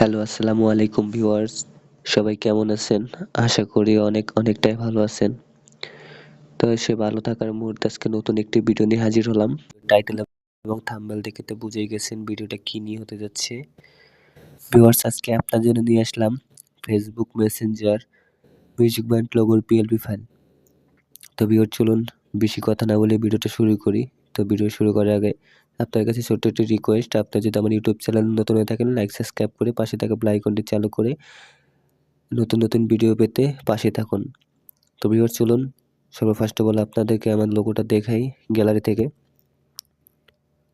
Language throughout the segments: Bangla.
হ্যালো, আসসালামু আলাইকুম ভিউয়ার্স। সবাই কেমন আছেন? আশা করি অনেকটাই ভালো আছেন। তো সে ভালো থাকার মুহূর্তে আজকে নতুন একটি ভিডিও নিয়ে হাজির হলাম। টাইটেল এবং থাম্বনেল দেখে তো বুঝেই গেছেন ভিডিওটা কি নিয়ে হতে যাচ্ছে। ভিউয়ার্স, আজকে আপনার জন্য নিয়ে আসলাম ফেসবুক মেসেঞ্জার মিউজিক ব্যান্ড লোগোর পিএলপি ফাইল। তো ভিউয়ার চলুন বেশি কথা না বলে ভিডিওটা শুরু করি। তো ভিডিও শুরু করার আগে আপনার কাছে ছোট্ট একটি রিকোয়েস্ট, আপনারা যদি আমার ইউটিউব চ্যানেল নতুন হয়ে থাকেন লাইক, সাবস্ক্রাইব করে পাশে থাকা বেল আইকনটি চালু করে নতুন ভিডিও পেতে পাশে থাকুন। তো ভিউয়ার চলুন ফার্স্ট অফ অল আপনাদেরকে আমার লোগোটা দেখাই গ্যালারি থেকে।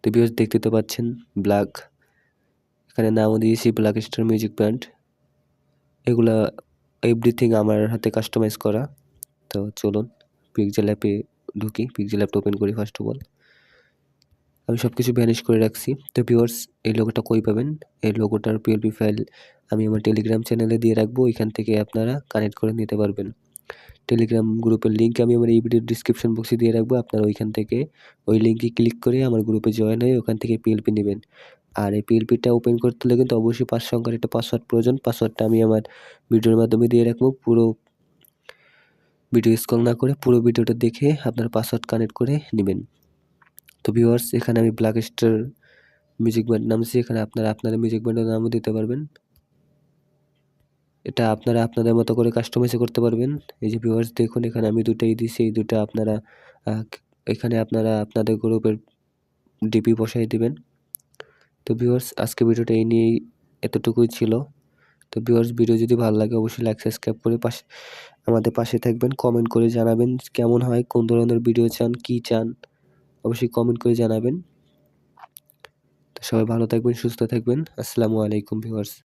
তো ভিউয়ার্স দেখতে তো পাচ্ছেন ব্ল্যাক, এখানে নামও দিয়েছি ব্ল্যাক স্টার মিউজিক ব্যান্ড। এগুলা এভরিথিং আমার হাতে কাস্টমাইজ করা। তো চলুন পিক্সেল অ্যাপে ঢুকি, পিক্সেল অ্যাপটা ওপেন করি ফার্স্ট অফ অল। আমি সব কিছু ভ্যানিশ করে রাখছি। তো ভিউয়ার্স এই লোগোটা কই পাবেন? এই লোগোটার পিএলপি ফাইল আমি আমার টেলিগ্রাম চ্যানেলে দিয়ে রাখবো, এখান থেকে আপনারা কানেক্ট করে নিতে পারবেন। টেলিগ্রাম গ্রুপের লিঙ্ক আমি আমার এই ভিডিওর ডিসক্রিপশন বক্সে দিয়ে রাখবো। আপনারা ওইখান থেকে ওই লিঙ্কে ক্লিক করে আমার গ্রুপে জয়েন হয়ে ওখান থেকে পিএলপি নেবেন। আর এই পিএলপিটা ওপেন করতে হলে কিন্তু অবশ্যই ৫ সংখ্যার একটা পাসওয়ার্ড প্রয়োজন। পাসওয়ার্ডটা আমি আমার ভিডিওর মাধ্যমে দিয়ে রাখবো। পুরো ভিডিও স্ক্রল না করে পুরো ভিডিওটা দেখে আপনার পাসওয়ার্ড কানেক্ট করে নেবেন। তো ভিউয়ার্স এখানে আমি ব্ল্যাক স্টার মিউজিক ব্যান্ড নামছি, এখানে আপনারা আপনাদের মিউজিক ব্যান্ডের নামও দিতে পারবেন। এটা আপনারা আপনাদের মতো করে কাস্টমাইজ করতে পারবেন। এই যে ভিউয়ার্স দেখুন এখানে আমি ২টাই দিছি, এই ২টা আপনারা এখানে আপনারা আপনাদের গ্রুপের ডিপি বসায় দিবেন। তো ভিউয়ার্স আজকে ভিডিওটা এই নিয়েই এতটুকুই ছিল। তো ভিউয়ার্স ভিডিও যদি ভালো লাগে অবশ্যই লাইক, সাবস্ক্রাইব করে আমাদের পাশে থাকবেন। কমেন্ট করে জানাবেন কেমন হয়, কোন ধরনের ভিডিও চান, কি চান অবশ্যই কমেন্ট করে জানাবেন। তো সবাই ভালো থাকবেন, সুস্থ থাকবেন। আসসালামু আলাইকুম ভিউয়ার্স।